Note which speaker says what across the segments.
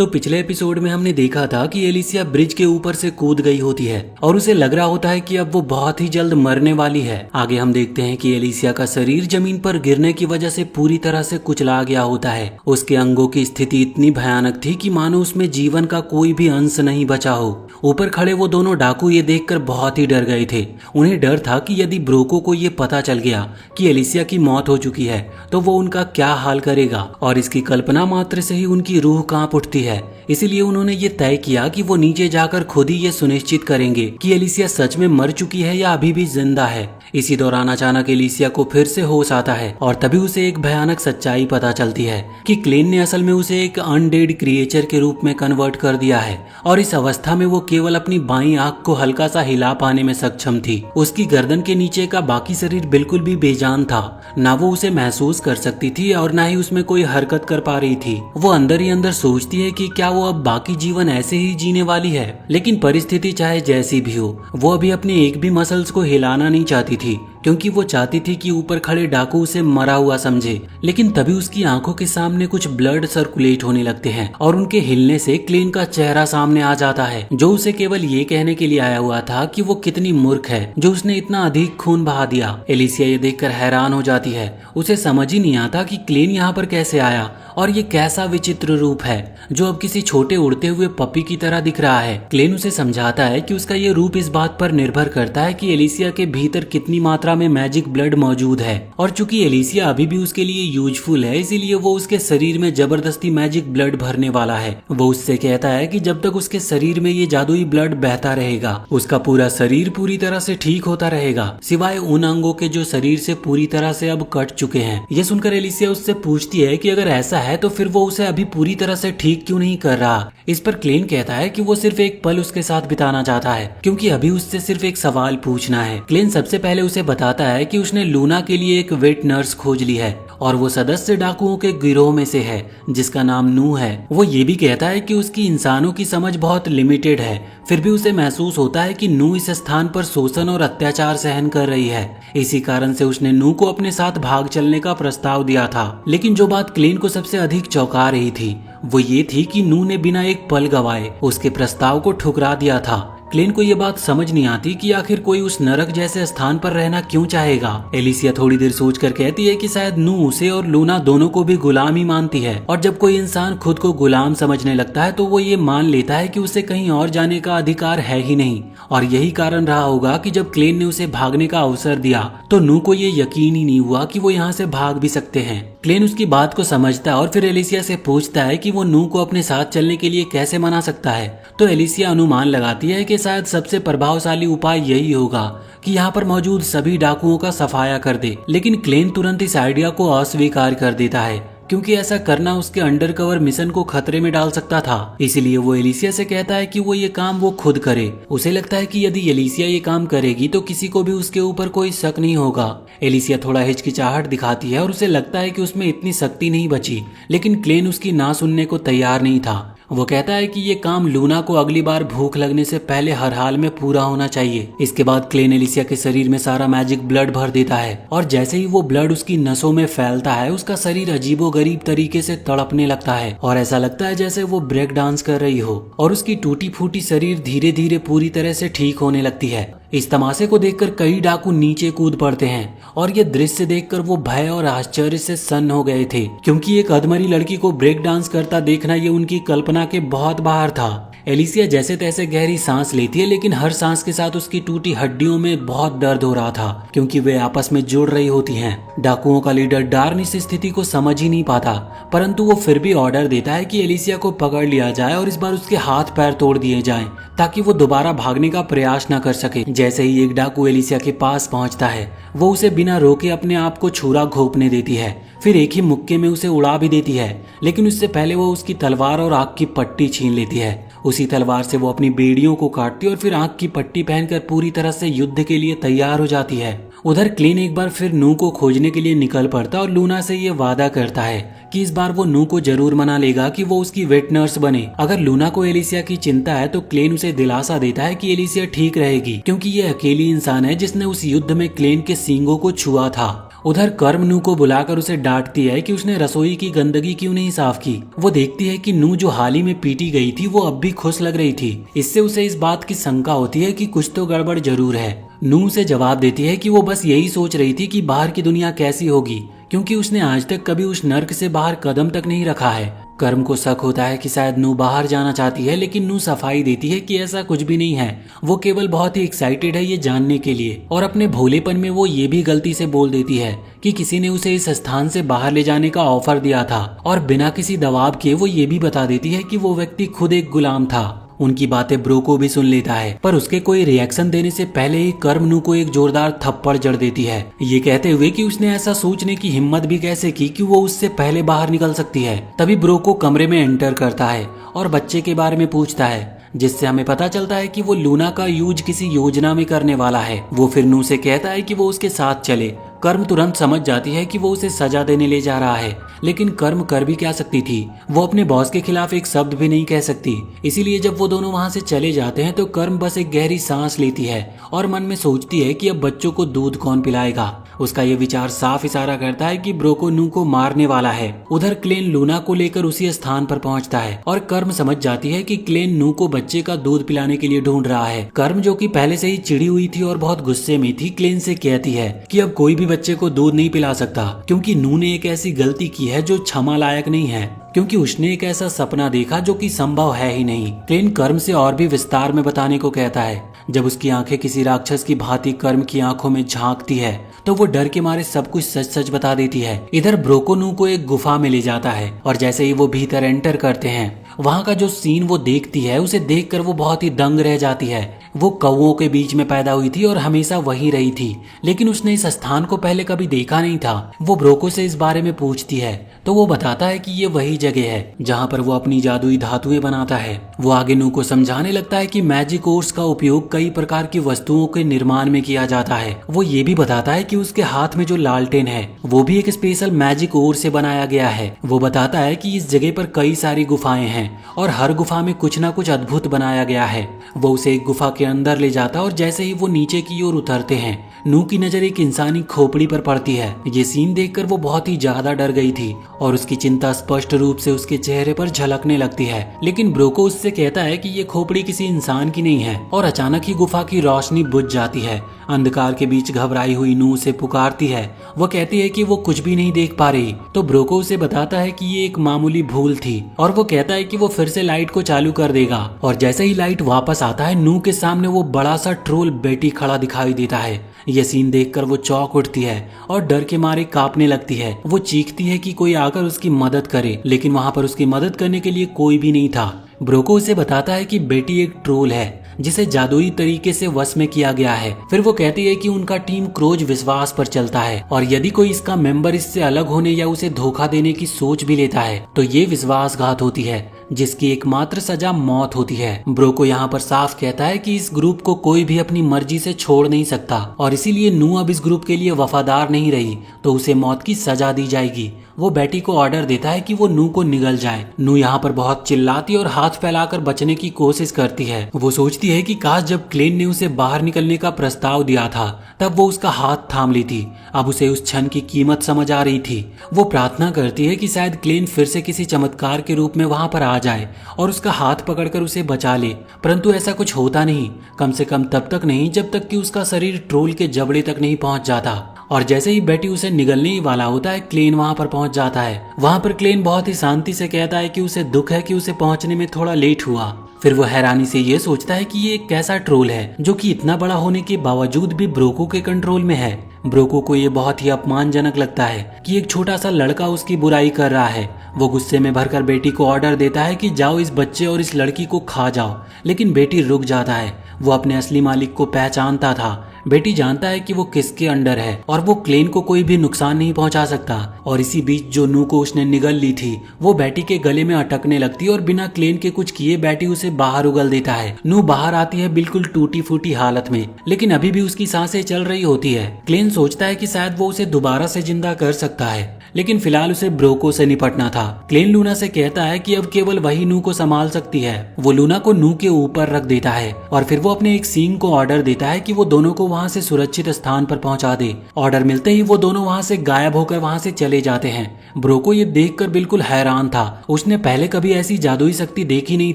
Speaker 1: तो पिछले एपिसोड में हमने देखा था कि एलिसिया ब्रिज के ऊपर से कूद गई होती है और उसे लग रहा होता है कि अब वो बहुत ही जल्द मरने वाली है। आगे हम देखते हैं कि एलिसिया का शरीर जमीन पर गिरने की वजह से पूरी तरह से कुचला गया होता है। उसके अंगों की स्थिति इतनी भयानक थी कि मानो उसमें जीवन का कोई भी अंश नहीं बचा हो। ऊपर खड़े वो दोनों डाकू ये देखकर बहुत ही डर गए थे। उन्हें डर था कि यदि ब्रोको को ये पता चल गया कि एलिसिया की मौत हो चुकी है तो वो उनका क्या हाल करेगा, और इसकी कल्पना मात्र से ही उनकी रूह कांप उठती है। इसीलिए उन्होंने ये तय किया कि वो नीचे जाकर खुद ही ये सुनिश्चित करेंगे कि एलिसिया सच में मर चुकी है या अभी भी जिंदा है। इसी दौरान अचानक एलिसिया को फिर से होश आता है और तभी उसे एक भयानक सच्चाई पता चलती है कि क्लेन ने असल में उसे एक अनडेड क्रिएचर के रूप में कन्वर्ट कर दिया है और इस अवस्था में वो केवल अपनी बाईं आंख को हल्का सा हिला पाने में सक्षम थी। उसकी गर्दन के नीचे का बाकी शरीर बिल्कुल भी बेजान था। ना वो उसे महसूस कर सकती थी और ना ही उसमें कोई हरकत कर पा रही थी। वो अंदर ही अंदर सोचती है कि क्या वो अब बाकी जीवन ऐसे ही जीने वाली है, लेकिन परिस्थिति चाहे जैसी भी हो वो अभी अपने एक भी मसल्स को हिलाना नहीं चाहती थी, क्योंकि वो चाहती थी कि ऊपर खड़े डाकू उसे मरा हुआ समझे। लेकिन तभी उसकी आंखों के सामने कुछ ब्लड सर्कुलेट होने लगते हैं और उनके हिलने से क्लेन का चेहरा सामने आ जाता है, जो उसे केवल ये कहने के लिए आया हुआ था कि वो कितनी मूर्ख है जो उसने इतना अधिक खून बहा दिया। एलिसिया ये देखकर हैरान हो जाती है। उसे समझ ही नहीं आता कि क्लेन यहाँ पर कैसे आया और ये कैसा विचित्र रूप है जो अब किसी छोटे उड़ते हुए पपी की तरह दिख रहा है। क्लेन उसे समझाता है कि उसका ये रूप इस बात पर निर्भर करता है कि एलिसिया के भीतर कितनी मात्रा में मैजिक ब्लड मौजूद है, और चूंकि एलिसिया अभी भी उसके लिए यूजफुल है इसीलिए वो उसके शरीर में जबरदस्ती मैजिक ब्लड भरने वाला है। वो उससे कहता है कि जब तक उसके शरीर में ये जादुई ब्लड बहता रहेगा उसका पूरा शरीर पूरी तरह से ठीक होता रहेगा, सिवाय उन अंगों के जो शरीर से पूरी तरह से अब कट चुके हैं। ये सुनकर एलिसिया उससे पूछती है कि अगर ऐसा है तो फिर वो उसे अभी पूरी तरह से ठीक क्यों नहीं कर रहा। इस पर क्लेन कहता है कि वो सिर्फ एक पल उसके साथ बिताना चाहता है, क्योंकि अभी उससे सिर्फ एक सवाल पूछना है। क्लेन सबसे पहले उसे बताता है कि उसने लूना के लिए एक वेट नर्स खोज ली है और वो सदस्य डाकुओं के गिरोह में से है जिसका नाम नू है। वो ये भी कहता है कि उसकी इंसानों की समझ बहुत लिमिटेड है, फिर भी उसे महसूस होता है कि नू इस स्थान पर शोषण और अत्याचार सहन कर रही है। इसी कारण से उसने नू को अपने साथ भाग चलने का प्रस्ताव दिया था। लेकिन जो बात क्लेन को सबसे अधिक चौंका रही थी वो ये थी कि नू ने बिना एक पल गवाए उसके प्रस्ताव को ठुकरा दिया था। क्लेन को ये बात समझ नहीं आती कि आखिर कोई उस नरक जैसे स्थान पर रहना क्यों चाहेगा। एलिसिया थोड़ी देर सोचकर कहती है कि शायद नू उसे और लूना दोनों को भी गुलाम ही मानती है, और जब कोई इंसान खुद को गुलाम समझने लगता है तो वो ये मान लेता है कि उसे कहीं और जाने का अधिकार है ही नहीं। और यही कारण रहा होगा कि जब क्लेन ने उसे भागने का अवसर दिया तो नू को ये यकीन ही नहीं हुआ कि वो यहाँ से भाग भी सकते हैं। क्लेन उसकी बात को समझता है और फिर एलिसिया से पूछता है कि वो नू को अपने साथ चलने के लिए कैसे मना सकता है। तो एलिसिया अनुमान लगाती है कि शायद सबसे प्रभावशाली उपाय यही होगा कि यहाँ पर मौजूद सभी डाकुओं का सफाया कर दे। लेकिन क्लेन तुरंत इस आइडिया को अस्वीकार कर देता है, क्योंकि ऐसा करना उसके अंडरकवर मिशन को खतरे में डाल सकता था। इसीलिए वो एलिसिया से कहता है कि वो ये काम वो खुद करे। उसे लगता है कि यदि एलिसिया ये काम करेगी तो किसी को भी उसके ऊपर कोई शक नहीं होगा। एलिसिया थोड़ा हिचकिचाहट दिखाती है और उसे लगता है कि उसमें इतनी शक्ति नहीं बची, लेकिन क्लेन उसकी ना सुनने को तैयार नहीं था। वो कहता है कि ये काम लूना को अगली बार भूख लगने से पहले हर हाल में पूरा होना चाहिए। इसके बाद क्लेन एलिसिया के शरीर में सारा मैजिक ब्लड भर देता है और जैसे ही वो ब्लड उसकी नसों में फैलता है उसका शरीर अजीबोगरीब तरीके से तड़पने लगता है और ऐसा लगता है जैसे वो ब्रेक डांस कर रही हो, और उसकी टूटी फूटी शरीर धीरे धीरे पूरी तरह से ठीक होने लगती है। इस तमाशे को देखकर कई डाकू नीचे कूद पड़ते हैं और ये दृश्य देखकर वो भय और आश्चर्य से सन्न हो गए थे, क्योंकि एक अधमरी लड़की को ब्रेक डांस करता देखना ये उनकी कल्पना के बहुत बाहर था। एलिसिया जैसे तैसे गहरी सांस लेती है, लेकिन हर सांस के साथ उसकी टूटी हड्डियों में बहुत दर्द हो रहा था, क्योंकि वे आपस में जुड़ रही होती हैं। डाकुओं का लीडर डार्न इस स्थिति को समझ ही नहीं पाता, परंतु वो फिर भी ऑर्डर देता है कि एलिसिया को पकड़ लिया जाए और इस बार उसके हाथ पैर तोड़ दिए जाएं, ताकि वो दोबारा भागने का प्रयास न कर सके। जैसे ही एक डाकू एलिसिया के पास पहुंचता है वो उसे बिना रोके अपने आप को छुरा घोंपने देती है, फिर एक ही मुक्के में उसे उड़ा भी देती है। लेकिन उससे पहले वो उसकी तलवार और आंख की पट्टी छीन लेती है। उसी तलवार से वो अपनी बेड़ियों को काटती और फिर आंख की पट्टी पहनकर पूरी तरह से युद्ध के लिए तैयार हो जाती है। उधर क्लेन एक बार फिर नू को खोजने के लिए निकल पड़ता और लूना से ये वादा करता है कि इस बार वो नू को जरूर मना लेगा कि वो उसकी वेट नर्स बने। अगर लूना को एलिसिया की चिंता है तो क्लेन उसे दिलासा देता है कि एलिसिया ठीक रहेगी, क्योंकि ये अकेली इंसान है जिसने उस युद्ध में क्लेन के सींगों को छुआ था। उधर कर्म नू को बुलाकर उसे डांटती है कि उसने रसोई की गंदगी क्यों नहीं साफ की। वो देखती है कि नू जो हाल ही में पीटी गई थी वो अब भी खुश लग रही थी। इससे उसे इस बात की शंका होती है कि कुछ तो गड़बड़ जरूर है। नू से जवाब देती है कि वो बस यही सोच रही थी कि बाहर की दुनिया कैसी होगी, क्योंकि उसने आज तक कभी उस नर्क से बाहर कदम तक नहीं रखा है। कर्म को शक होता है कि शायद नू बाहर जाना चाहती है, लेकिन नू सफाई देती है कि ऐसा कुछ भी नहीं है। वो केवल बहुत ही एक्साइटेड है ये जानने के लिए, और अपने भोलेपन में वो ये भी गलती से बोल देती है कि किसी ने उसे इस स्थान से बाहर ले जाने का ऑफर दिया था, और बिना किसी दबाव के वो ये भी बता देती है कि वो व्यक्ति खुद एक गुलाम था। उनकी बातें ब्रो को भी सुन लेता है, पर उसके कोई रिएक्शन देने से पहले ही कर्म नू को एक जोरदार थप्पड़ जड़ देती है, ये कहते हुए कि उसने ऐसा सोचने की हिम्मत भी कैसे की कि वो उससे पहले बाहर निकल सकती है। तभी ब्रो को कमरे में एंटर करता है और बच्चे के बारे में पूछता है, जिससे हमें पता चलता है कि वो लूना का यूज किसी योजना में करने वाला है। वो फिर नू से कहता है कि वो उसके साथ चले। कर्म तुरंत समझ जाती है कि वो उसे सजा देने ले जा रहा है, लेकिन कर्म कर भी क्या सकती थी। वो अपने बॉस के खिलाफ एक शब्द भी नहीं कह सकती। इसीलिए जब वो दोनों वहाँ से चले जाते हैं तो कर्म बस एक गहरी सांस लेती है और मन में सोचती है कि अब बच्चों को दूध कौन पिलाएगा। उसका ये विचार साफ इशारा करता है कि ब्रो को नू को मारने वाला है। उधर क्लेन लूना को लेकर उसी स्थान पर पहुंचता है और कर्म समझ जाती है कि क्लेन नू को बच्चे का दूध पिलाने के लिए ढूंढ रहा है। कर्म, जो कि पहले से ही चिड़ी हुई थी और बहुत गुस्से में थी, क्लेन से कहती है कि अब कोई भी बच्चे को दूध नहीं पिला सकता, क्योंकि नू ने एक ऐसी गलती की है जो क्षमा लायक नहीं है, क्योंकि उसने एक ऐसा सपना देखा जो कि संभव है ही नहीं। क्लेन कर्म से और भी विस्तार में बताने को कहता है। जब उसकी आंखें किसी राक्षस की भांति कर्म की आंखों में झांकती है तो वो डर के मारे सब कुछ सच सच बता देती है। इधर ब्रोको नू को एक गुफा में ले जाता है और जैसे ही वो भीतर एंटर करते हैं, वहाँ का जो सीन वो देखती है उसे देखकर वो बहुत ही दंग रह जाती है। वो कौओं के बीच में पैदा हुई थी और हमेशा वहीं रही थी, लेकिन उसने इस स्थान को पहले कभी देखा नहीं था। वो ब्रोको से इस बारे में पूछती है तो वो बताता है कि ये वही जगह है जहाँ पर वो अपनी जादुई धातुएं बनाता है। वो आगे नू को समझाने लगता है कि मैजिक ओर्स का उपयोग कई प्रकार की वस्तुओं के निर्माण में किया जाता है। वो ये भी बताता है कि उसके हाथ में जो लालटेन है वो भी एक स्पेशल मैजिक ओर से बनाया गया है। वो बताता है कि इस जगह पर कई सारी गुफाएं हैं और हर गुफा में कुछ ना कुछ अद्भुत बनाया गया है। वो उसे एक गुफा के अंदर ले जाता और जैसे ही वो नीचे की ओर उतरते हैं, नू की नजर एक इंसानी खोपड़ी पर पड़ती है। ये सीन देखकर वो बहुत ही ज्यादा डर गई थी और उसकी चिंता स्पष्ट रूप से उसके चेहरे पर झलकने लगती है। लेकिन ब्रोको उससे कहता है कि ये खोपड़ी किसी इंसान की नहीं है और अचानक ही गुफा की रोशनी बुझ जाती है। अंधकार के बीच घबराई हुई नू उसे पुकारती है। वो कहती है कि वो कुछ भी नहीं देख पा रही, तो ब्रोको उसे बताता है कि ये एक मामूली भूल थी और वो कहता है कि वो फिर से लाइट को चालू कर देगा। और जैसे ही लाइट वापस आता है, नू के सामने वो बड़ा सा ट्रोल बेटी खड़ा दिखाई देता है। यह सीन देखकर वो चौंक उठती है और डर के मारे कांपने लगती है। वो चीखती है कि कोई आकर उसकी मदद करे, लेकिन वहाँ पर उसकी मदद करने के लिए कोई भी नहीं था। ब्रोको उसे बताता है कि बेटी एक ट्रोल है जिसे जादुई तरीके से वश में किया गया है। फिर वो कहती है कि उनका टीम क्रोज विश्वास पर चलता है और यदि कोई इसका मेंबर इससे अलग होने या उसे धोखा देने की सोच भी लेता है तो ये विश्वासघात होती है, जिसकी एकमात्र सजा मौत होती है। ब्रोको यहाँ पर साफ कहता है कि इस ग्रुप को कोई भी अपनी मर्जी से छोड़ नहीं सकता और इसीलिए नू अब इस ग्रुप के लिए वफादार नहीं रही तो उसे मौत की सजा दी जाएगी। वो बेटी को ऑर्डर देता है कि वो नू को निगल जाए। नू यहाँ पर बहुत चिल्लाती और हाथ फैलाकर बचने की कोशिश करती है। वो सोचती है कि काश जब क्लेन ने उसे बाहर निकलने का प्रस्ताव दिया था तब वो उसका हाथ थाम ली थी। अब उसे उस क्षण की कीमत समझ आ रही थी। वो प्रार्थना करती है कि शायद क्लेन फिर से किसी चमत्कार के रूप में वहां पर आ जाए और उसका हाथ पकड़कर उसे बचा ले, परंतु ऐसा कुछ होता नहीं, कम से कम तब तक नहीं जब तक कि उसका शरीर ट्रोल के जबड़े तक नहीं पहुंच जाता। और जैसे ही बेटी उसे निगलने ही वाला होता है, क्लेन वहां पर पहुंच जाता है। वहां पर क्लेन बहुत ही शांति से कहता है कि उसे दुख है कि उसे पहुंचने में थोड़ा लेट हुआ। फिर वो हैरानी से ये सोचता है कि ये एक कैसा ट्रोल है जो कि इतना बड़ा होने के बावजूद भी ब्रोको के कंट्रोल में है। ब्रोको को ये बहुत ही अपमानजनक लगता है कि एक छोटा सा लड़का उसकी बुराई कर रहा है। वो गुस्से में भरकर बेटी को ऑर्डर देता है कि जाओ इस बच्चे और इस लड़की को खा जाओ, लेकिन बेटी रुक जाता है। वो अपने असली मालिक को पहचानता था। बेटी जानता है कि वो किसके अंडर है और वो क्लेन को कोई भी नुकसान नहीं पहुंचा सकता। और इसी बीच जो नू को उसने निगल ली थी वो बेटी के गले में अटकने लगती और बिना क्लेन के कुछ किए बेटी उसे बाहर उगल देता है। नू बाहर आती है बिल्कुल टूटी फूटी हालत में, लेकिन अभी भी उसकी सांसें चल रही होती है। क्लेन सोचता है कि शायद वो उसे दोबारा से जिंदा कर सकता है, लेकिन फिलहाल उसे ब्रोको से निपटना था। क्लेन लूना से कहता है कि अब केवल वही नू को संभाल सकती है। वो लूना को नू के ऊपर रख देता है और फिर वो अपने एक सींग को ऑर्डर देता है कि वो दोनों को वहाँ से सुरक्षित स्थान पर पहुँचा दे। ऑर्डर मिलते ही वो दोनों वहाँ से गायब होकर वहाँ से चले जाते हैं। ब्रोको ये देखकर बिल्कुल हैरान था। उसने पहले कभी ऐसी जादुई शक्ति देखी नहीं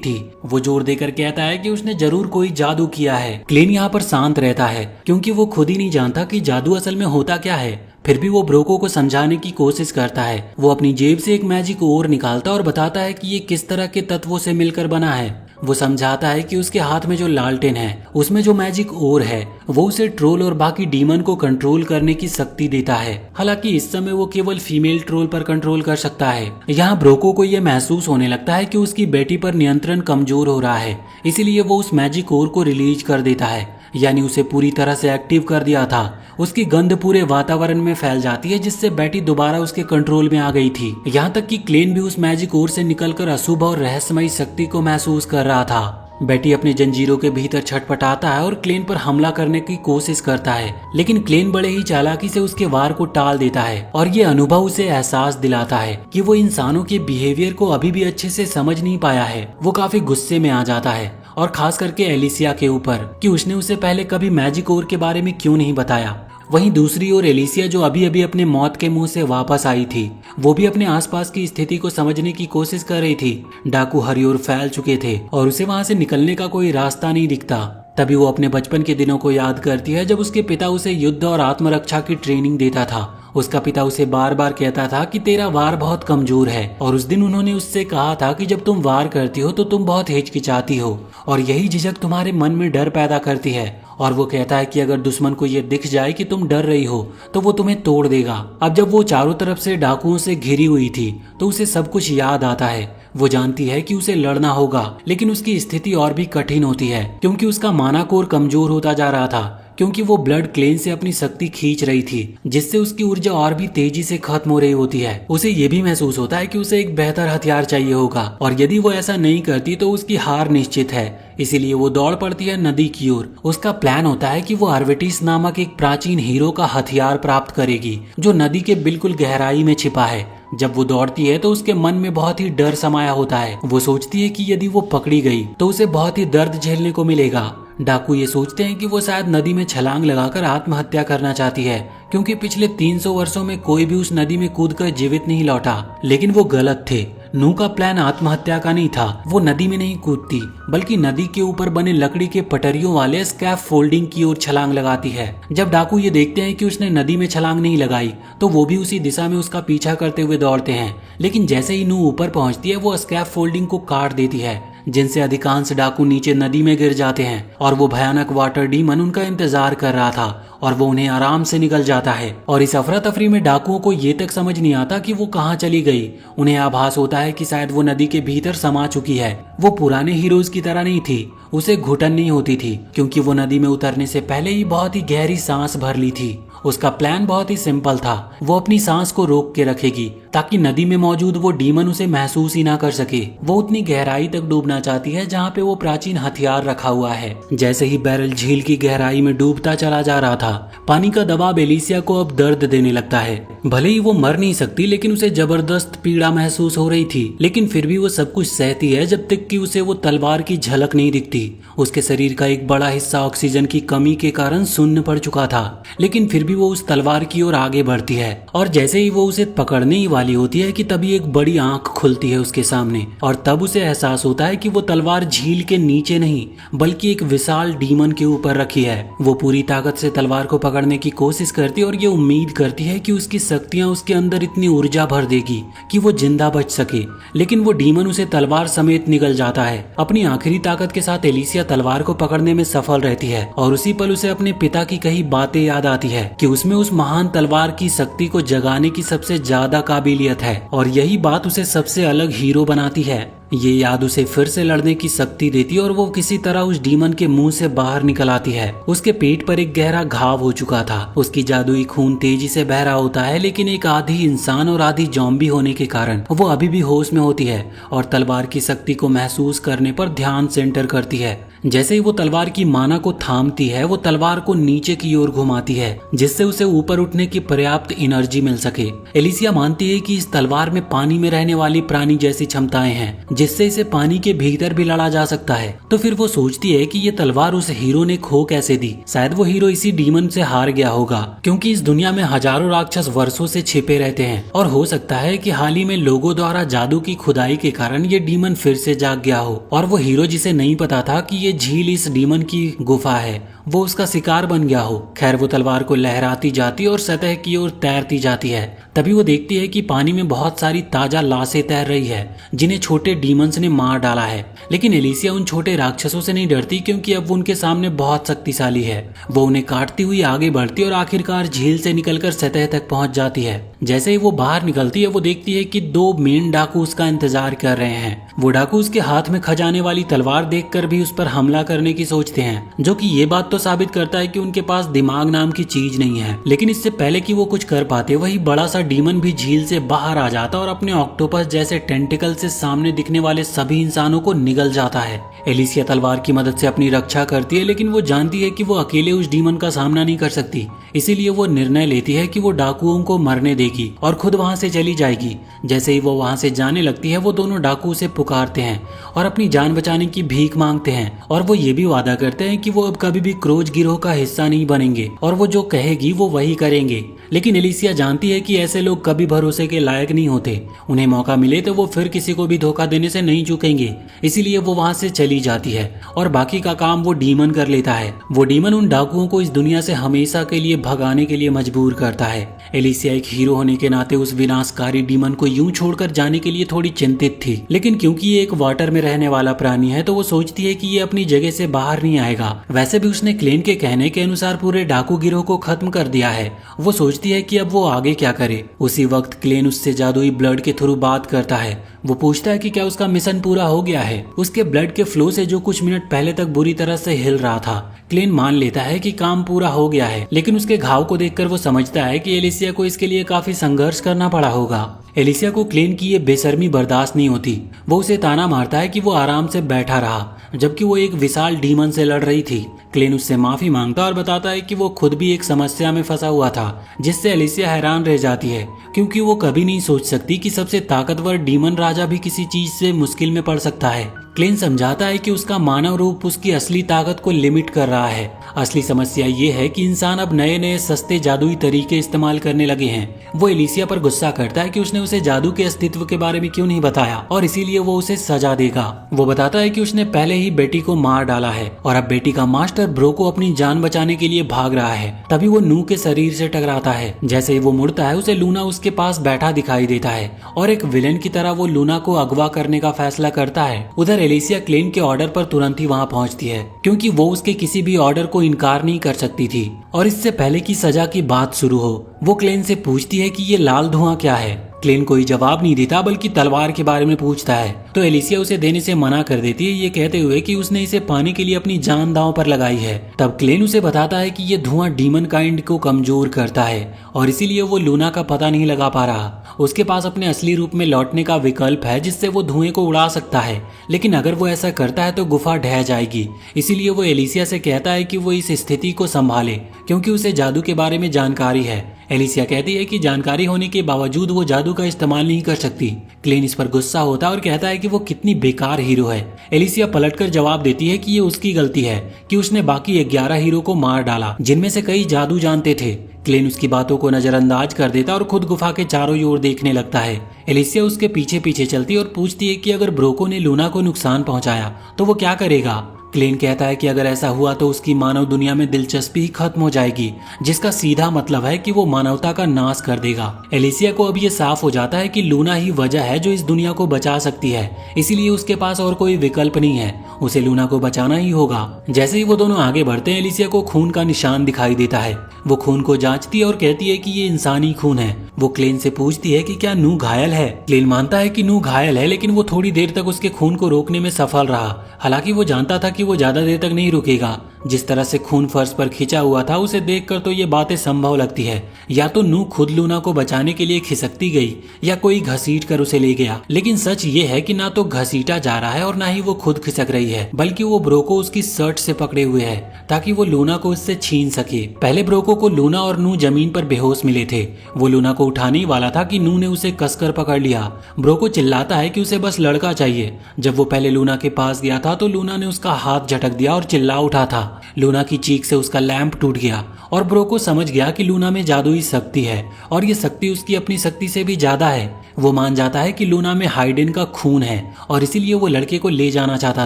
Speaker 1: थी। वो जोर देकर कहता है कि उसने जरूर कोई जादू किया है। क्लेन यहाँ पर शांत रहता है क्योंकि वो खुद ही नहीं जानता कि जादू असल में होता क्या है। फिर भी वो ब्रोको को समझाने की कोशिश करता है। वो अपनी जेब से एक मैजिक ओर निकालता और बताता है कि ये किस तरह के तत्वों से मिलकर बना है। वो समझाता है कि उसके हाथ में जो लालटेन है उसमें जो मैजिक ओर है वो उसे ट्रोल और बाकी डीमन को कंट्रोल करने की शक्ति देता है। हालांकि इस समय वो केवल फीमेल ट्रोल पर कंट्रोल कर सकता है। यहाँ ब्रोको को ये महसूस होने लगता है कि उसकी बेटी पर नियंत्रण कमजोर हो रहा है, इसीलिए वो उस मैजिक ओर को रिलीज कर देता है, यानी उसे पूरी तरह से एक्टिव कर दिया था। उसकी गंध पूरे वातावरण में फैल जाती है जिससे बेटी दोबारा उसके कंट्रोल में आ गई थी। यहाँ तक कि क्लेन भी उस मैजिक ओर से निकलकर अशुभ और रहस्यमयी शक्ति को महसूस कर रहा था। बेटी अपने जंजीरों के भीतर छटपटाता है और क्लेन पर हमला करने की कोशिश करता है, लेकिन क्लेन बड़े ही चालाकी से उसके वार को टाल देता है और ये अनुभव उसे एहसास दिलाता है कि वो इंसानों के बिहेवियर को अभी भी अच्छे से समझ नहीं पाया है। वो काफी गुस्से में आ जाता है और खास करके एलिसिया के ऊपर कि उसने उसे पहले कभी मैजिक ओर के बारे में क्यों नहीं बताया। वहीं दूसरी ओर एलिसिया जो अभी अभी अपने मौत के मुंह से वापस आई थी, वो भी अपने आसपास की स्थिति को समझने की कोशिश कर रही थी। डाकू हर ओर फैल चुके थे और उसे वहां से निकलने का कोई रास्ता नहीं दिखता। तभी वो अपने बचपन के दिनों को याद करती है जब उसके पिता उसे युद्ध और आत्मरक्षा की ट्रेनिंग देता था। उसका पिता उसे बार बार कहता था कि तेरा वार बहुत कमजोर है और उस दिन उन्होंने उससे कहा था कि जब तुम वार करती हो तो तुम बहुत हिचकिचाती हो और यही झिझक तुम्हारे मन में डर पैदा करती है। और वो कहता है कि अगर दुश्मन को ये दिख जाए कि तुम डर रही हो तो वो तुम्हें तोड़ देगा। अब जब वो चारों तरफ से डाकुओं से घिरी हुई थी तो उसे सब कुछ याद आता है। वो जानती है कि उसे लड़ना होगा, लेकिन उसकी स्थिति और भी कठिन होती है क्योंकि उसका माना कोर कमजोर होता जा रहा था, क्योंकि वो ब्लड क्लेन से अपनी शक्ति खींच रही थी जिससे उसकी ऊर्जा और भी तेजी से खत्म हो रही होती है। उसे ये भी महसूस होता है कि उसे एक बेहतर हथियार चाहिए होगा और यदि वो ऐसा नहीं करती तो उसकी हार निश्चित है। इसीलिए वो दौड़ पड़ती है नदी की ओर। उसका प्लान होता है कि वो आर्वेटिस नामक एक प्राचीन हीरो का हथियार प्राप्त करेगी जो नदी के बिल्कुल गहराई में छिपा है। जब वो दौड़ती है तो उसके मन में बहुत ही डर समाया होता है। वो सोचती है कि यदि वो पकड़ी गई तो उसे बहुत ही दर्द झेलने को मिलेगा। डाकू ये सोचते हैं कि वो शायद नदी में छलांग लगाकर आत्महत्या करना चाहती है क्योंकि पिछले 300 वर्षों में कोई भी उस नदी में कूदकर जीवित नहीं लौटा। लेकिन वो गलत थे। नू का प्लान आत्महत्या का नहीं था। वो नदी में नहीं कूदती बल्कि नदी के ऊपर बने लकड़ी के पटरियों वाले स्कैफ फोल्डिंग की ओर छलांग लगाती है। जब डाकू ये देखते हैं कि उसने नदी में छलांग नहीं लगाई तो वो भी उसी दिशा में उसका पीछा करते हुए दौड़ते हैं, लेकिन जैसे ही नू ऊपर पहुंचती है वो स्कैफ फोल्डिंग को काट देती है जिनसे अधिकांश डाकू नीचे नदी में गिर जाते हैं और वो भयानक वाटर डीमन उनका इंतजार कर रहा था और वो उन्हें आराम से निकल जाता है। और इस अफरा तफरी में डाकुओं को ये तक समझ नहीं आता कि वो कहाँ चली गई। उन्हें आभास होता है कि शायद वो नदी के भीतर समा चुकी है। वो पुराने हीरोज की तरह नहीं थी, उसे घुटन नहीं होती थी क्योंकि वो नदी में उतरने से पहले ही बहुत ही गहरी सांस भर ली थी। उसका प्लान बहुत ही सिंपल था। वो अपनी सांस को रोक के रखेगी ताकि नदी में मौजूद वो डीमन उसे महसूस ही ना कर सके। वो उतनी गहराई तक डूबना चाहती है जहाँ पे वो प्राचीन हथियार रखा हुआ है। जैसे ही बैरल झील की गहराई में डूबता चला जा रहा था, पानी का दबाव एलिसिया को अब दर्द देने लगता है। भले ही वो मर नहीं सकती लेकिन उसे जबरदस्त पीड़ा महसूस हो रही थी, लेकिन फिर भी वो सब कुछ सहती है जब तक कि उसे वो तलवार की झलक नहीं दिखती। उसके शरीर का एक बड़ा हिस्सा ऑक्सीजन की कमी के कारण शून्य पड़ चुका था, लेकिन फिर भी वो उस तलवार की ओर आगे बढ़ती है और जैसे ही वो उसे पकड़ने ही वाली होती है कि तभी एक बड़ी आंख खुलती है उसके सामने और तब उसे एहसास होता है कि वो तलवार झील के नीचे नहीं बल्कि एक विशाल डीमन के ऊपर रखी है। वो पूरी ताकत से तलवार को पकड़ने की कोशिश करती है और ये उम्मीद करती है कि उसकी शक्तियां उसके अंदर इतनी ऊर्जा भर देगी कि वो जिंदा बच सके, लेकिन वो डीमन उसे तलवार समेत निगल जाता है। अपनी आखिरी ताकत के साथ एलिसिया तलवार को पकड़ने में सफल रहती है और उसी पल उसे अपने पिता की कही बातें याद आती है कि उसमें उस महान तलवार की शक्ति को जगाने की सबसे ज्यादा काबिलियत है और यही बात उसे सबसे अलग हीरो बनाती है। ये याद उसे फिर से लड़ने की शक्ति देती है और वो किसी तरह उस डीमन के मुंह से बाहर निकल आती है। उसके पेट पर एक गहरा घाव हो चुका था। उसकी जादुई खून तेजी से बह रहा होता है, लेकिन एक आधी इंसान और आधी ज़ॉम्बी होने के कारण वो अभी भी होश में होती है और तलवार की शक्ति को महसूस करने पर ध्यान सेंटर करती है। जैसे ही वो तलवार की माना को थामती है, वो तलवार को नीचे की ओर घुमाती है, जिससे उसे ऊपर उठने की पर्याप्त एनर्जी मिल सके। एलिसिया मानती है कि इस तलवार में पानी में रहने वाली प्राणी जैसी क्षमताएं हैं, जिससे इसे पानी के भीतर भी लड़ा जा सकता है। तो फिर वो सोचती है कि ये तलवार उस हीरो ने खो कैसे दी। शायद वो हीरो इसी डीमन से हार गया होगा, क्योंकि इस दुनिया में हजारों राक्षस वर्षों से छिपे रहते हैं और हो सकता है कि हाल ही में लोगों द्वारा जादू की खुदाई के कारण ये डीमन फिर से जाग गया हो और वो हीरो जिसे नहीं पता था कि ये झील इस डीमन की गुफा है, वो उसका शिकार बन गया हो। खैर, वो तलवार को लहराती जाती और सतह की ओर तैरती जाती है। तभी वो देखती है कि पानी में बहुत सारी ताजा लाशें तैर रही है, जिन्हें छोटे डीमंस ने मार डाला है। लेकिन एलिसिया उन छोटे राक्षसों से नहीं डरती, क्योंकि अब वो उनके सामने बहुत शक्तिशाली है। वो उन्हें काटती हुई आगे बढ़ती और आखिरकार झील से निकलकर सतह तक पहुंच जाती है। जैसे ही वो बाहर निकलती है, वो देखती है कि 2 मेन डाकू उसका इंतजार कर रहे हैं। वो डाकू उसके हाथ में खजाने वाली तलवार देखकर भी उस पर हमला करने की सोचते हैं, जो कि ये बात तो साबित करता है कि उनके पास दिमाग नाम की चीज नहीं है। लेकिन इससे पहले कि वो कुछ कर पाते, वही बड़ा सा डीमन भी झील से बाहर आ जाता और अपने ऑक्टोपस जैसे टेंटिकल से सामने दिखने वाले सभी इंसानों को निगल जाता है। एलिसिया तलवार की मदद से अपनी रक्षा करती है, लेकिन वो जानती है कि वो अकेले उस डीमन का सामना नहीं कर सकती। इसीलिए वो निर्णय लेती है कि वो डाकुओं को मरने देगी और खुद वहां से चली जाएगी। जैसे ही वो वहां से जाने लगती है, वो दोनों डाकू उसे पुकारते हैं और अपनी जान बचाने की भीख मांगते हैं और वो ये भी वादा करते हैं कि वो अब कभी भी क्रोज गिरोह का हिस्सा नहीं बनेंगे और वो जो कहेगी वो वही करेंगे। लेकिन एलिसिया जानती है कि ऐसे लोग कभी भरोसे के लायक नहीं होते। उन्हें मौका मिले तो वो फिर किसी को भी धोखा देने से नहीं चूकेंगे। इसीलिए वो वहां से चली जाती है और बाकी का काम वो डीमन कर लेता है। वो डीमन उन डाकुओं को इस दुनिया से हमेशा के लिए भगाने के लिए मजबूर करता है। एलिसिया एक हीरो होने के नाते उस विनाशकारी डीमन को यूं छोड़कर जाने के लिए थोड़ी चिंतित थी, लेकिन क्योंकि ये एक वाटर में रहने वाला प्राणी है तो वो सोचती है कि ये अपनी जगह से बाहर नहीं आएगा। वैसे भी उसने क्लेन के कहने के अनुसार पूरे डाकू गिरोह को खत्म कर दिया है। वो सोचती है कि अब वो आगे क्या करे। उसी वक्त क्लेन उससे जादुई ब्लड के थ्रू बात करता है। वो पूछता है कि क्या उसका मिशन पूरा हो गया है। उसके ब्लड के फ्लो से जो कुछ मिनट पहले तक बुरी तरह से हिल रहा था, क्लेन मान लेता है कि काम पूरा हो गया है। लेकिन उसके घाव को देखकर वो समझता है कि एलिसिया को इसके लिए काफी संघर्ष करना पड़ा होगा। एलिसिया को क्लेन की ये बेशर्मी बर्दाश्त नहीं होती। वो उसे ताना मारता है कि वो आराम से बैठा रहा जबकि वो एक विशाल डीमन से लड़ रही थी। क्लेन उससे माफी मांगता और बताता है कि वो खुद भी एक समस्या में फंसा हुआ था, जिससे एलिसिया हैरान रह जाती है, क्योंकि वो कभी नहीं सोच सकती कि सबसे ताकतवर डीमन राजा भी किसी चीज से मुश्किल में पड़ सकता है। क्लेन समझाता है कि उसका मानव रूप उसकी असली ताकत को लिमिट कर रहा है। असली समस्या ये है कि इंसान अब नए नए सस्ते जादुई तरीके इस्तेमाल करने लगे हैं। वो एलिसिया पर गुस्सा करता है कि उसने उसे जादू के अस्तित्व के बारे में क्यों नहीं बताया और इसीलिए वो उसे सजा देगा। वो बताता है कि उसने पहले ही बेटी को मार डाला है और अब बेटी का मास्टर ब्रो को अपनी जान बचाने के लिए भाग रहा है। तभी वो नू के शरीर से टकराता है। जैसे ही वो मुड़ता है, उसे लूना उसके पास बैठा दिखाई देता है और एक विलेन की तरह वो लूना को अगवा करने का फैसला करता है। उधर एलिसिया क्लेन के ऑर्डर पर तुरंत ही वहां पहुंचती है, क्योंकि वो उसके किसी भी ऑर्डर को इनकार नहीं कर सकती थी। और इससे पहले कि सजा की बात शुरू हो, वो क्लेन से पूछती है कि ये लाल धुआं क्या है। क्लेन कोई जवाब नहीं देता, बल्कि तलवार के बारे में पूछता है। तो एलिसिया उसे देने से मना कर देती है, ये कहते हुए कि उसने इसे पाने के लिए अपनी जान दांव पर लगाई है। तब क्लेन उसे बताता है कि ये धुआं डीमन काइंड को कमजोर करता है और इसीलिए वो लूना का पता नहीं लगा पा रहा। उसके पास अपने असली रूप में लौटने का विकल्प है, जिससे वो धुएं को उड़ा सकता है, लेकिन अगर वो ऐसा करता है तो गुफा ढह जाएगी। इसीलिए वो एलिसिया से कहता है कि वो इस स्थिति को संभाले, क्योंकि उसे जादू के बारे में जानकारी है। एलिसिया कहती है कि जानकारी होने के बावजूद वो जादू का इस्तेमाल नहीं कर सकती। क्लेन इस पर गुस्सा होता है और कहता है कि वो कितनी बेकार हीरो है। एलिसिया पलटकर जवाब देती है कि ये उसकी गलती है कि उसने बाकी 11 हीरो को मार डाला, जिनमें से कई जादू जानते थे। क्लेन उसकी बातों को नजरअंदाज कर देता और खुद गुफा के चारों ओर देखने लगता है। एलिसिया उसके पीछे पीछे चलती और पूछती है कि अगर ब्रोको ने लूना को नुकसान पहुंचाया तो वो क्या करेगा। क्लेन कहता है कि अगर ऐसा हुआ तो उसकी मानव दुनिया में दिलचस्पी ही खत्म हो जाएगी, जिसका सीधा मतलब है कि वो मानवता का नाश कर देगा। एलिसिया को अब ये साफ हो जाता है कि लूना ही वजह है जो इस दुनिया को बचा सकती है, इसीलिए उसके पास और कोई विकल्प नहीं है उसे लूना को बचाना ही होगा। जैसे ही वो दोनों आगे बढ़ते हैं, एलिसिया को खून का निशान दिखाई देता है। वो खून को जांचती है और कहती है कि ये इंसानी खून है। वो क्लेन से पूछती है कि क्या नू घायल है। क्लेन मानता है कि नू घायल है, लेकिन वो थोड़ी देर तक उसके खून को रोकने में सफल रहा। हालांकि वो जानता था कि वो ज्यादा देर तक नहीं रुकेगा। जिस तरह से खून फर्श पर खिंचा हुआ था, उसे देखकर तो ये बातें संभव लगती है। या तो नू खुद लूना को बचाने के लिए खिसकती गई या कोई घसीट कर उसे ले गया। लेकिन सच ये है कि ना तो घसीटा जा रहा है और ना ही वो खुद खिसक रही है, बल्कि वो ब्रोको उसकी शर्ट से पकड़े हुए है ताकि वो लूना को उससे छीन सके। पहले ब्रोको को लूना और नू जमीन पर बेहोश मिले थे। वो लूना को उठाने ही वाला था कि नू ने उसे कसकर पकड़ लिया। ब्रोको चिल्लाता है कि उसे बस लड़का चाहिए। जब वो पहले लूना के पास गया था तो लूना ने उसका हाथ झटक दिया और चिल्ला उठा था। लूना की चीख से उसका लैंप टूट गया और ब्रोको समझ गया कि लूना में जादुई शक्ति है और ये शक्ति उसकी अपनी शक्ति से भी ज्यादा है। वो मान जाता है कि लूना में हाइडेन का खून है और इसीलिए वो लड़के को ले जाना चाहता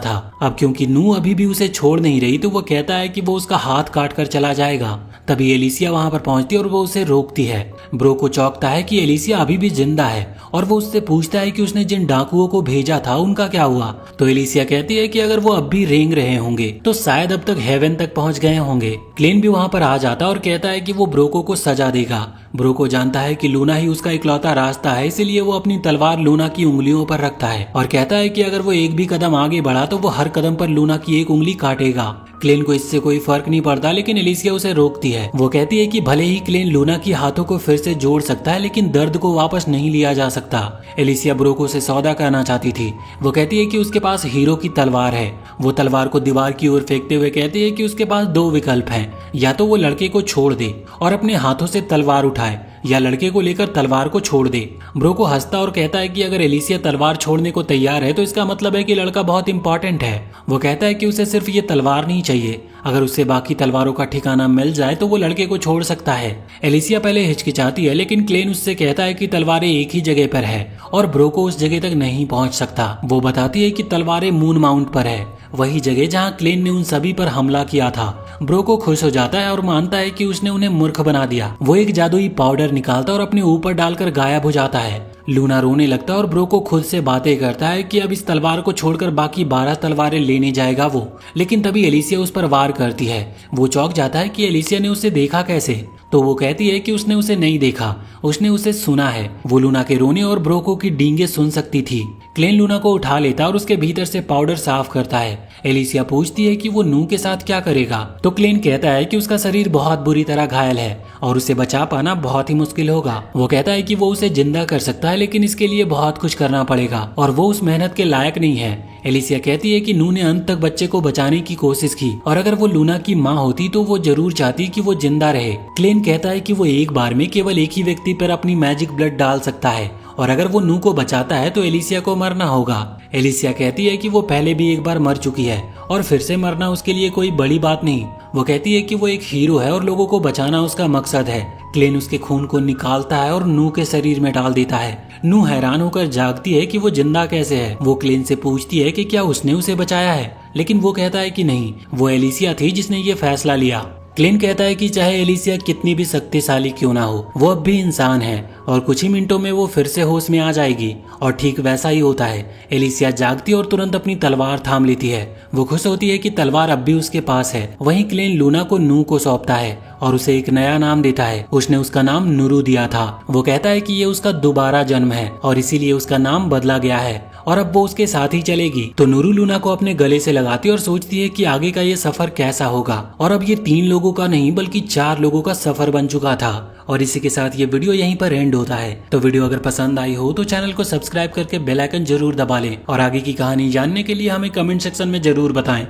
Speaker 1: था। अब क्योंकि नू अभी भी उसे छोड़ नहीं रही, तो वो कहता है कि वो उसका हाथ काट कर चला जाएगा। तभी एलिसिया वहां पर पहुंचती है और वो उसे रोकती है। ब्रोको चौंकता है कि एलिसिया अभी भी जिंदा है और वो उससे पूछता है कि उसने जिन डाकुओं को भेजा था उनका क्या हुआ। तो एलिसिया कहती है कि अगर वो अब भी रेंग रहे होंगे तो शायद अब तक हेवन तक पहुंच गए होंगे। क्लेन भी वहां पर आ जाता और कहता है कि वो ब्रोको को सजा देगा। ब्रोको जानता है कि लूना ही उसका इकलौता रास्ता है, इसीलिए वो अपनी तलवार लूना की उंगलियों पर रखता है और कहता है कि अगर वो एक भी कदम आगे बढ़ा तो वो हर कदम पर लूना की एक उंगली काटेगा। क्लेन को इससे कोई फर्क नहीं पड़ता, लेकिन एलिसिया उसे रोकती है। वो कहती है कि भले ही क्लेन लूना की हाथों को फिर से जोड़ सकता है, लेकिन दर्द को वापस नहीं लिया जा सकता। एलिसिया ब्रोको से सौदा करना चाहती थी। वो कहती है कि उसके पास हीरो की तलवार है। वो तलवार को दीवार की ओर फेंकते हुए कहती है कि उसके पास दो विकल्प हैं, या तो वो लड़के को छोड़ दे और अपने हाथों से तलवार उठाए, या लड़के को लेकर तलवार को छोड़ दे। ब्रोको हंसता और कहता है कि अगर एलिसिया तलवार छोड़ने को तैयार है तो इसका मतलब है कि लड़का बहुत इंपॉर्टेंट है। वो कहता है कि उसे सिर्फ ये तलवार नहीं चाहिए, अगर उससे बाकी तलवारों का ठिकाना मिल जाए तो वो लड़के को छोड़ सकता है। एलिसिया पहले हिचकिचाती है, लेकिन क्लेन उससे कहता है कि तलवारें एक ही जगह पर है और ब्रोको उस जगह तक नहीं पहुंच सकता। वो बताती है कि तलवारें मून माउंट पर है, वही जगह जहां क्लेन ने उन सभी पर हमला किया था। ब्रोको खुश हो जाता है और मानता है कि उसने उन्हें मूर्ख बना दिया। वो एक जादुई पाउडर निकालता और अपने ऊपर डालकर गायब हो जाता है। लूना रोने लगता है और ब्रोको खुद से बातें करता है कि अब इस तलवार को छोड़कर बाकी 12 तलवारें लेने जाएगा वो। लेकिन तभी एलिसिया उस पर वार करती है। वो चौंक जाता है कि एलिसिया ने उसे देखा कैसे। तो वो कहती है कि उसने उसे नहीं देखा, उसने उसे सुना है। वो लूना के रोने और ब्रोको की डींगे सुन सकती थी। क्लेन लूना को उठा लेता और उसके भीतर से पाउडर साफ करता है। एलिसिया पूछती है कि वो नू के साथ क्या करेगा। तो क्लेन कहता है कि उसका शरीर बहुत बुरी तरह घायल है और उसे बचा पाना बहुत ही मुश्किल होगा। वो कहता है कि वो उसे जिंदा कर सकता है, लेकिन इसके लिए बहुत कुछ करना पड़ेगा और वो उस मेहनत के लायक नहीं है। एलिसिया कहती है कि नू ने अंत तक बच्चे को बचाने की कोशिश की और अगर वो लूना की माँ होती तो वो जरूर चाहती कि वो जिंदा रहे। क्लेन कहता है कि वो एक बार में केवल एक ही व्यक्ति पर अपनी मैजिक ब्लड डाल सकता है और अगर वो नू को बचाता है तो एलिसिया को मरना होगा। एलिसिया कहती है कि वो पहले भी एक बार मर चुकी है और फिर से मरना उसके लिए कोई बड़ी बात नहीं। वो कहती है कि वो एक हीरो है और लोगों को बचाना उसका मकसद है। क्लेन उसके खून को निकालता है और नू के शरीर में डाल देता है। नू हैरान होकर जागती है कि वो जिंदा कैसे है। वो क्लेन से पूछती है कि क्या उसने उसे बचाया है, लेकिन वो कहता है कि नहीं, वो एलिसिया थी जिसने ये फैसला लिया। क्लेन कहता है कि चाहे एलिसिया कितनी भी शक्तिशाली क्यों ना हो, वो अब भी इंसान है और कुछ ही मिनटों में वो फिर से होश में आ जाएगी। और ठीक वैसा ही होता है। एलिसिया जागती और तुरंत अपनी तलवार थाम लेती है। वो खुश होती है कि तलवार अब भी उसके पास है। वहीं क्लेन लूना को नू को सौंपता है और उसे एक नया नाम देता है। उसने उसका नाम नुरू दिया था। वो कहता है कि ये उसका दोबारा जन्म है और इसीलिए उसका नाम बदला गया है और अब वो उसके साथ ही चलेगी। तो नुरू लूना को अपने गले से लगाती और सोचती है कि आगे का ये सफर कैसा होगा। और अब ये 3 लोगों का नहीं बल्कि 4 लोगों का सफर बन चुका था। और इसी के साथ ये वीडियो यहीं पर एंड होता है। तो वीडियो अगर पसंद आई हो तो चैनल को सब्सक्राइब करके बेल आइकन जरूर दबा लें और आगे की कहानी जानने के लिए हमें कमेंट सेक्शन में जरूर बताएं।